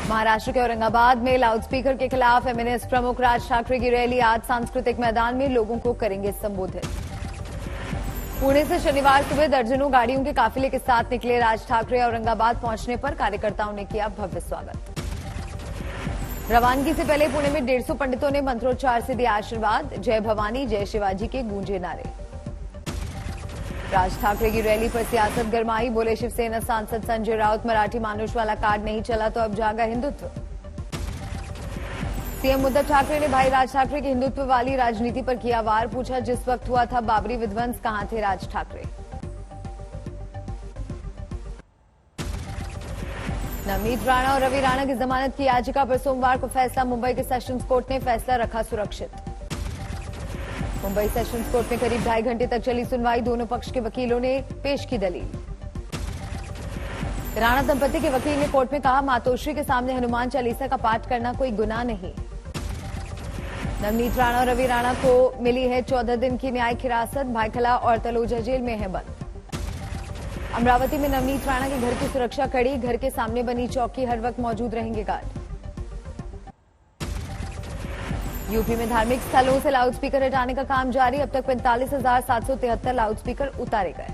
महाराष्ट्र के औरंगाबाद में लाउडस्पीकर के खिलाफ एमएनएस प्रमुख राज ठाकरे की रैली आज सांस्कृतिक मैदान में लोगों को करेंगे संबोधित। पुणे से शनिवार सुबह दर्जनों गाड़ियों के काफिले के साथ निकले राज ठाकरे औरंगाबाद पहुंचने पर कार्यकर्ताओं ने किया भव्य स्वागत। रवानगी से पहले पुणे में 150 पंडितों ने मंत्रोच्चार से दिया आशीर्वाद। जय भवानी जय शिवाजी के गूंजे नारे। राज ठाकरे की रैली पर सियासत गरमाई। बोले शिवसेना सांसद संजय राउत, मराठी मानुष वाला कार्ड नहीं चला तो अब जागा हिंदुत्व। सीएम उद्धव ठाकरे ने भाई राज ठाकरे की हिंदुत्व वाली राजनीति पर किया वार। पूछा जिस वक्त हुआ था बाबरी विध्वंस कहां थे राज ठाकरे। नवनीत राणा और रवि राणा की जमानत की याचिका पर सोमवार को फैसला। मुंबई के सेशंस कोर्ट ने फैसला रखा सुरक्षित। मुंबई सेशंस कोर्ट में करीब 2.5 घंटे तक चली सुनवाई। दोनों पक्ष के वकीलों ने पेश की दलील। राणा दंपति के वकील ने कोर्ट में कहा मातोश्री के सामने हनुमान चालीसा का पाठ करना कोई गुनाह नहीं। नवनीत राणा और रवि राणा को मिली है 14 दिन की न्यायिक हिरासत। भायखला और तलोजा जेल में है बंद। अमरावती में नवनीत राणा के घर की सुरक्षा कड़ी। घर के सामने बनी चौकी, हर वक्त मौजूद रहेंगे गार्ड। यूपी में धार्मिक स्थलों से लाउडस्पीकर हटाने का काम जारी। अब तक 45,773 लाउडस्पीकर उतारे गए।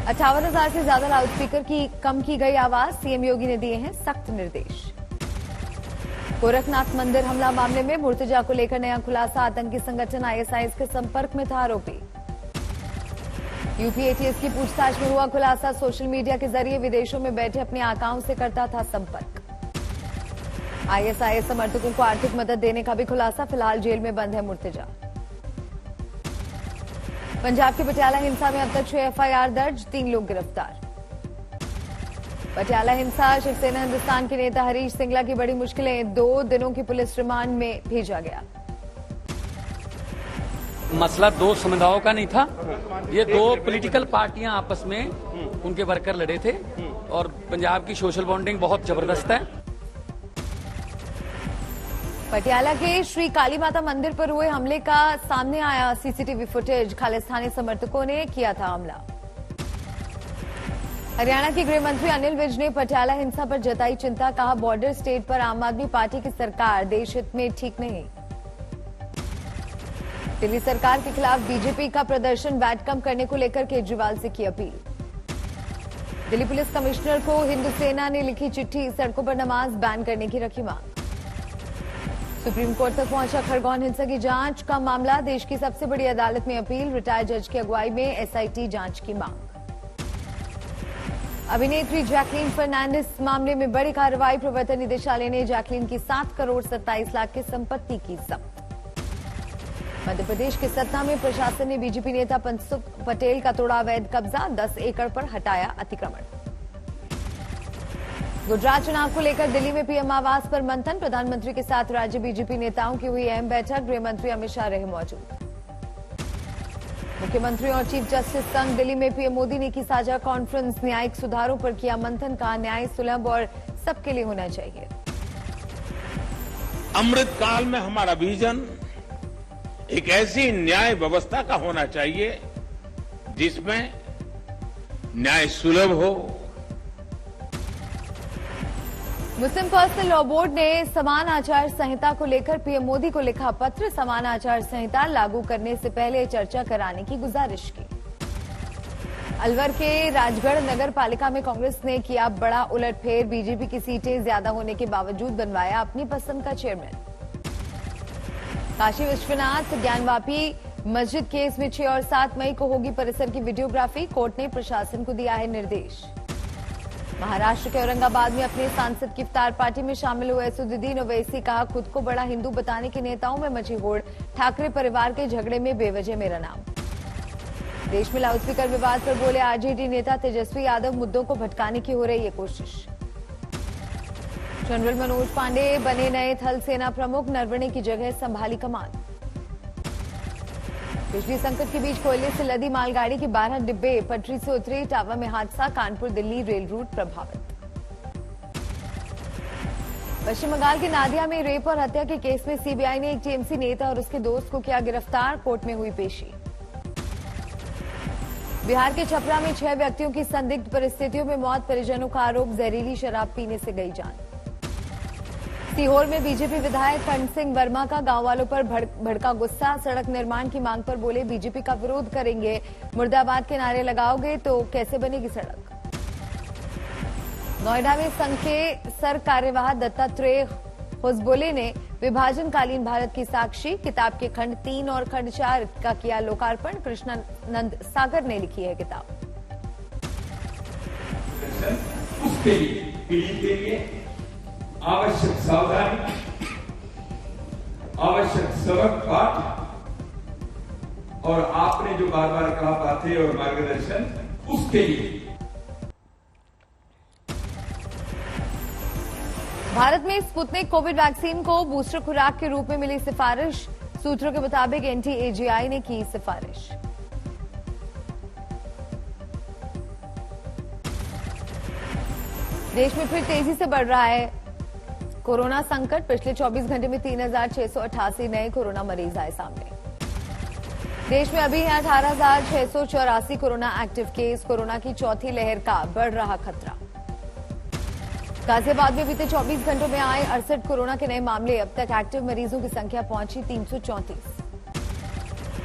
58,000 से ज्यादा लाउडस्पीकर की कम की गई आवाज। सीएम योगी ने दिए हैं सख्त निर्देश। गोरखनाथ मंदिर हमला मामले में मुर्तजा को लेकर नया खुलासा। आतंकी संगठन आईएसआईएस के संपर्क में था आरोपी। यूपी एटीएस की पूछताछ में हुआ खुलासा। सोशल मीडिया के जरिए विदेशों में बैठे अपने आकाओं से करता था संपर्क। आईएसआईएस समर्थकों को आर्थिक मदद देने का भी खुलासा। फिलहाल जेल में बंद है मुर्तजा। पंजाब के पटियाला हिंसा में अब तक 6 एफआईआर दर्ज, 3 लोग गिरफ्तार। पटियाला हिंसा, शिवसेना हिंदुस्तान के नेता हरीश सिंगला की बड़ी मुश्किलें। 2 दिनों की पुलिस रिमांड में भेजा गया। मसला 2 समुदायों का नहीं था, ये 2 पॉलिटिकल पार्टियां आपस में उनके वर्कर लड़े थे और पंजाब की सोशल बॉन्डिंग बहुत जबरदस्त है। पटियाला के श्री काली माता मंदिर पर हुए हमले का सामने आया सीसीटीवी फुटेज। खालिस्तानी समर्थकों ने किया था हमला। हरियाणा के गृह मंत्री अनिल विज ने पटियाला हिंसा पर जताई चिंता। कहा बॉर्डर स्टेट पर आम आदमी पार्टी की सरकार देश हित में ठीक नहीं। दिल्ली सरकार के खिलाफ बीजेपी का प्रदर्शन। वैट कम करने को लेकर केजरीवाल से की अपील। दिल्ली पुलिस कमिश्नर को हिंदू सेना ने लिखी चिट्ठी। सड़कों पर नमाज बैन करने की रखी मांग। सुप्रीम कोर्ट तक पहुंचा खरगोन हिंसा की जांच का मामला। देश की सबसे बड़ी अदालत में अपील। रिटायर्ड जज की अगुवाई में एसआईटी जांच की मांग। अभिनेत्री जैकलीन फर्नांडिस मामले में बड़ी कार्रवाई। प्रवर्तन निदेशालय ने जैकलीन की 7 करोड़ 27 लाख की संपत्ति की जब्त। मध्य प्रदेश के सतना में प्रशासन ने बीजेपी नेता पंसुख पटेल का तोड़ा अवैध कब्जा। 10 एकड़ पर हटाया अतिक्रमण। गुजरात चुनाव को लेकर दिल्ली में पीएम आवास पर मंथन। प्रधानमंत्री के साथ राज्य बीजेपी नेताओं की हुई अहम बैठक। गृह मंत्री अमित शाह रहे मौजूद। मुख्यमंत्री और चीफ जस्टिस संघ दिल्ली में पीएम मोदी ने की साझा कॉन्फ्रेंस। न्यायिक सुधारों पर किया मंथन। का न्याय सुलभ और सबके लिए होना चाहिए। अमृतकाल में हमारा विजन एक ऐसी न्याय व्यवस्था का होना चाहिए जिसमें न्याय सुलभ हो। मुस्लिम पर्सनल लॉ बोर्ड ने समान आचार संहिता को लेकर पीएम मोदी को लिखा पत्र। समान आचार संहिता लागू करने से पहले चर्चा कराने की गुजारिश की। अलवर के राजगढ़ नगर पालिका में कांग्रेस ने किया बड़ा उलटफेर। बीजेपी की सीटें ज्यादा होने के बावजूद बनवाया अपनी पसंद का चेयरमैन। काशी विश्वनाथ ज्ञानवापी मस्जिद केस में 6 और 7 मई को होगी परिसर की वीडियोग्राफी। कोर्ट ने प्रशासन को दिया है निर्देश। महाराष्ट्र के औरंगाबाद में अपने सांसद की इफ्तार पार्टी में शामिल हुए असदुद्दीन ओवैसी। कहा खुद को बड़ा हिंदू बताने के नेताओं में मची होड़। ठाकरे परिवार के झगड़े में बेवजह मेरा नाम। देश में लाउडस्पीकर विवाद पर बोले आरजेडी नेता तेजस्वी यादव। मुद्दों को भटकाने की हो रही है कोशिश। जनरल मनोज पांडे बने नए थल सेना प्रमुख। नरवणे की जगह संभाली कमान। बिजली संकट के बीच कोयले से लदी मालगाड़ी के 12 डिब्बे पटरी से उतरे। टावा में हादसा। कानपुर दिल्ली रेल रूट प्रभावित। पश्चिम बंगाल के नादिया में रेप और हत्या के केस में सीबीआई ने एक टीएमसी नेता और उसके दोस्त को किया गिरफ्तार। कोर्ट में हुई पेशी। बिहार के छपरा में 6 व्यक्तियों की संदिग्ध परिस्थितियों में मौत। परिजनों का आरोप जहरीली शराब पीने से गई जान। सीहोर में बीजेपी विधायक खंड सिंह वर्मा का गांव वालों पर भड़का गुस्सा। सड़क निर्माण की मांग पर बोले बीजेपी का विरोध करेंगे, मुर्दाबाद के नारे लगाओगे तो कैसे बनेगी सड़क। नोएडा में संघ के सर कार्यवाह दत्तात्रेय होसबोले ने विभाजनकालीन भारत की साक्षी किताब के खंड 3 और खंड 4 का किया लोकार्पण। कृष्णानंद सागर ने लिखी है किताब। उसके लिए पीढ़ी के लिए आवश्यक सावधानी, आवश्यक सबक पाठ और आपने जो बार बार कहा बातें और मार्गदर्शन, उसके लिए भारत में स्पुतनिक कोविड वैक्सीन को बूस्टर खुराक के रूप में मिली सिफारिश। सूत्रों के मुताबिक एनटीएजीआई ने की सिफारिश। देश में फिर तेजी से बढ़ रहा है कोरोना संकट। पिछले 24 घंटे में 3,688 नए कोरोना मरीज आए सामने। देश में अभी है 18,684 कोरोना एक्टिव केस। कोरोना की चौथी लहर का बढ़ रहा खतरा। गाजियाबाद में बीते 24 घंटों में आए 68 कोरोना के नए मामले। अब तक एक्टिव मरीजों की संख्या पहुंची 334।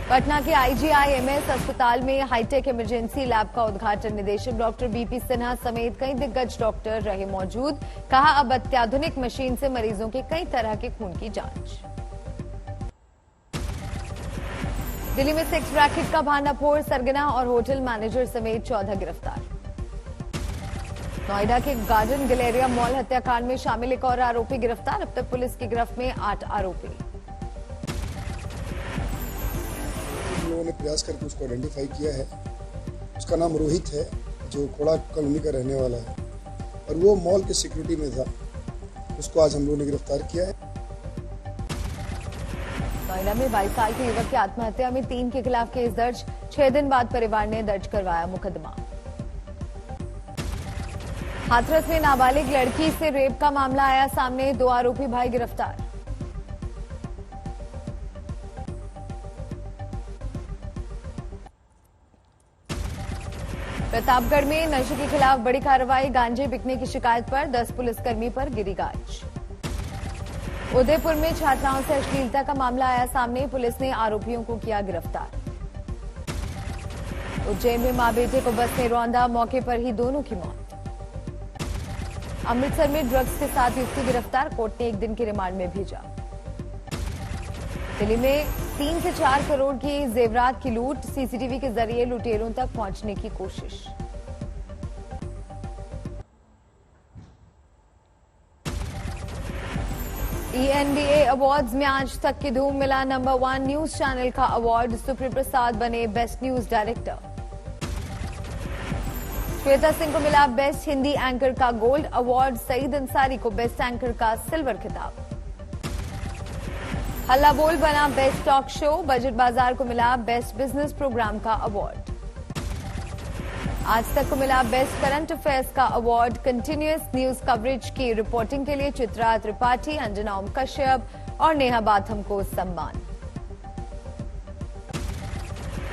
पटना के आईजीआईएमएस अस्पताल में हाईटेक इमरजेंसी लैब का उद्घाटन। निदेशक डॉक्टर बीपी सिन्हा समेत कई दिग्गज डॉक्टर रहे मौजूद। कहा अब अत्याधुनिक मशीन से मरीजों के कई तरह के खून की जांच। दिल्ली में सेक्स रैकेट का भांडाफोड़। सरगना और होटल मैनेजर समेत 14 गिरफ्तार। नोएडा के गार्डन गैलेरिया मॉल हत्याकांड में शामिल एक और आरोपी गिरफ्तार। अब तक पुलिस की गिरफ्त में 8 आरोपी। लोगों ने प्रयास करके उसको आइडेंटिफाई किया है। उसका नाम रोहित है, जो खोड़ा कॉलोनी का रहने वाला है और वो मॉल के सिक्योरिटी में था। उसको आज हम लोगों ने गिरफ्तार किया है। नोएडा में 22 साल के युवक की आत्महत्या में 3 के खिलाफ केस दर्ज। 6 दिन बाद परिवार ने दर्ज करवाया मुकदमा। हाथरस में नाबालिग लड़की से रेप का मामला आया सामने। 2 आरोपी भाई गिरफ्तार। प्रतापगढ़ में नशे के खिलाफ बड़ी कार्रवाई। गांजे बिकने की शिकायत पर 10 पुलिसकर्मी पर गिरी गाज। उदयपुर में छात्राओं से अश्लीलता का मामला आया सामने। पुलिस ने आरोपियों को किया गिरफ्तार। उज्जैन में मां बेटे को बस ने रौंदा। मौके पर ही दोनों की मौत। अमृतसर में ड्रग्स के साथ युवती गिरफ्तार। कोर्ट ने 1 दिन के रिमांड में भेजा। दिल्ली में 3 से 4 करोड़ की जेवरात की लूट। सीसीटीवी के जरिए लुटेरों तक पहुंचने की कोशिश। ENBA अवार्ड्स में आज तक की धूम। मिला नंबर 1 न्यूज चैनल का अवार्ड। सुप्री प्रसाद बने best news director. Shweta Singh को मिला बेस्ट हिंदी एंकर का गोल्ड अवार्ड। सईद अंसारी को बेस्ट एंकर का सिल्वर खिताब। हल्ला बोल बना बेस्ट टॉक शो। बजट बाजार को मिला बेस्ट बिजनेस प्रोग्राम का अवार्ड। आज तक को मिला बेस्ट करंट अफेयर्स का अवार्ड। कंटिन्यूअस न्यूज कवरेज की रिपोर्टिंग के लिए चित्रा त्रिपाठी, अंजना ओम कश्यप और नेहा बाथम को सम्मान।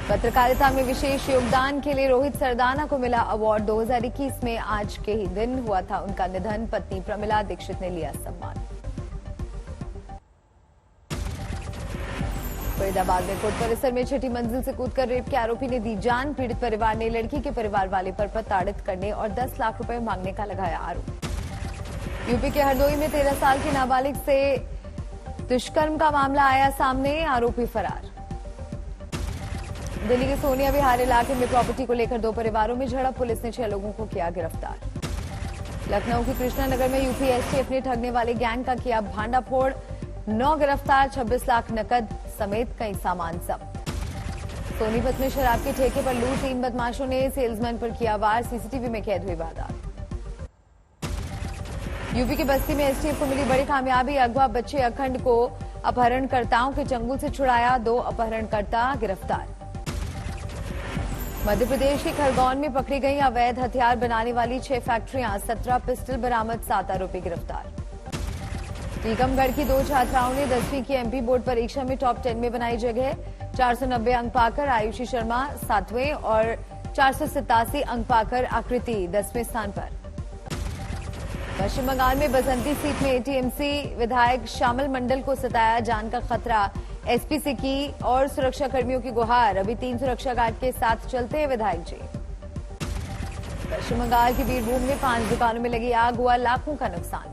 पत्रकारिता में विशेष योगदान के लिए रोहित सरदाना को मिला अवार्ड। 2021 में आज के ही दिन हुआ था उनका निधन। पत्नी प्रमिला दीक्षित ने लिया सम्मान। फरीदाबाद में कोर्ट परिसर में 6ठी मंजिल से कूदकर रेप के आरोपी ने दी जान। पीड़ित परिवार ने लड़की के परिवार वाले पर प्रताड़ित करने और 10 लाख रुपए मांगने का लगाया आरोप। यूपी के हरदोई में 13 साल की नाबालिग से दुष्कर्म का मामला आया सामने। आरोपी फरार। दिल्ली के सोनिया विहार इलाके में प्रॉपर्टी को लेकर 2 परिवारों में झड़प। पुलिस ने 6 लोगों को किया गिरफ्तार। लखनऊ की कृष्णानगर में यूपी एसटीएफ ने ठगने वाले गैंग का किया भांडाफोड़। 9 गिरफ्तार। 26 लाख नकद समेत कई सामान जब्त। सोनीपत में शराब के ठेके पर लूट। 3 बदमाशों ने सेल्समैन पर किया वार। सीसीटीवी में कैद हुई वारदात। यूपी की बस्ती में एसटीएफ को मिली बड़ी कामयाबी। अगवा बच्चे अखंड को अपहरणकर्ताओं के चंगुल से छुड़ाया। 2 अपहरणकर्ता गिरफ्तार। मध्य प्रदेश के खरगोन में पकड़ी गई अवैध हथियार बनाने वाली 6 फैक्ट्रियां। 17 पिस्टल बरामद। 7 आरोपी गिरफ्तार। टीकमगढ़ की 2 छात्राओं ने 10वीं की एमपी बोर्ड परीक्षा में टॉप 10 में बनाई जगह। 490 अंक पाकर आयुषी शर्मा 7वें और 487 अंक पाकर आकृति 10वें स्थान पर। पश्चिम बंगाल में बसंती सीट में टीएमसी विधायक श्यामल मंडल को सताया जान का खतरा, एसपी से की और सुरक्षा कर्मियों की गुहार। अभी 3 सुरक्षा गार्ड के साथ चलते हैं विधायक जी। पश्चिम बंगाल की बीरभूम में 5 दुकानों में लगी आग, हुआ लाखों का नुकसान।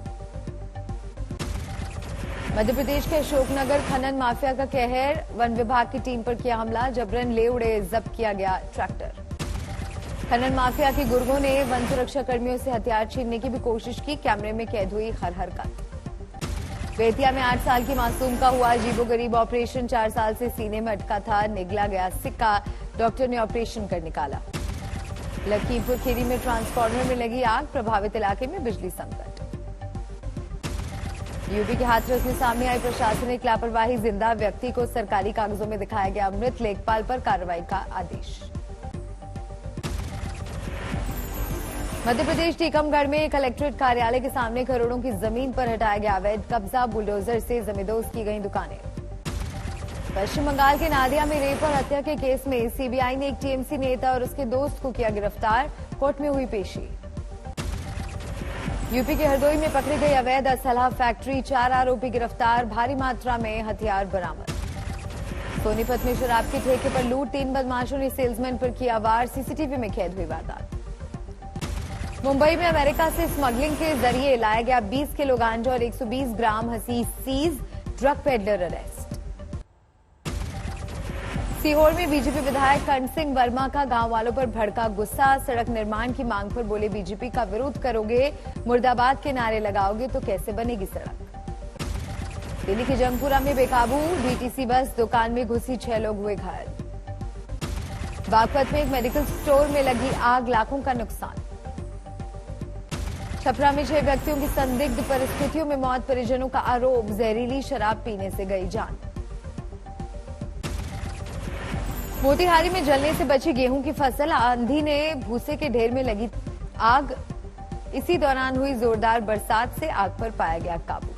मध्य प्रदेश के अशोकनगर खनन माफिया का कहर, वन विभाग की टीम पर किया हमला, जबरन ले उड़े, जब्त किया गया ट्रैक्टर। खनन माफिया के गुर्गों ने वन सुरक्षा कर्मियों से हथियार छीनने की भी कोशिश की, कैमरे में कैद हुई हर हरकत। बेतिया में 8 साल की मासूम का हुआ अजीबोगरीब ऑपरेशन, 4 साल से सीने में अटका था, निगला गया सिक्का, डॉक्टर ने ऑपरेशन कर निकाला। लखीमपुर खीरी में ट्रांसफार्मर में लगी आग, प्रभावित इलाके में बिजली संकट। यूपी के हाथरस में सामने आई प्रशासनिक लापरवाही, जिंदा व्यक्ति को सरकारी कागजों में दिखाया गया मृत, लेखपाल पर कार्रवाई का आदेश। मध्य प्रदेश टीकमगढ़ में कलेक्ट्रेट कार्यालय के सामने करोड़ों की जमीन पर हटाया गया अवैध कब्जा, बुलडोजर से जमींदोज की गई दुकानें। पश्चिम बंगाल के नादिया में रेप और हत्या के केस में सीबीआई ने एक टीएमसी नेता और उसके दोस्त को किया गिरफ्तार, कोर्ट में हुई पेशी। यूपी के हरदोई में पकड़ी गई अवैध असलहा फैक्ट्री, 4 आरोपी गिरफ्तार, भारी मात्रा में हथियार बरामद। सोनीपत में शराब के ठेके पर लूट, 3 बदमाशों ने सेल्समैन पर किया वार, सीसीटीवी में कैद हुई वारदात। मुंबई में अमेरिका से स्मगलिंग के जरिए लाया गया 20 किलो गांजा और 120 ग्राम हशीश seize, drug peddler arrest. Sehore में बीजेपी विधायक कर्ण सिंह वर्मा का गांव वालों पर भड़का गुस्सा, सड़क निर्माण की मांग पर बोले बीजेपी का विरोध करोगे, मुर्दाबाद के नारे लगाओगे तो कैसे बनेगी सड़क। दिल्ली के जंगपुरा में बेकाबू डीटीसी बस, दुकान में घुसी 6 लोग हुए घायल। बागपत में एक मेडिकल स्टोर में लगी आग, लाखों का नुकसान। छपरा में 6 व्यक्तियों की संदिग्ध परिस्थितियों में मौत, परिजनों का आरोप जहरीली शराब पीने से गई जान। मोतिहारी में जलने से बची गेहूं की फसल, आंधी ने भूसे के ढेर में लगी आग, इसी दौरान हुई जोरदार बरसात से आग पर पाया गया काबू।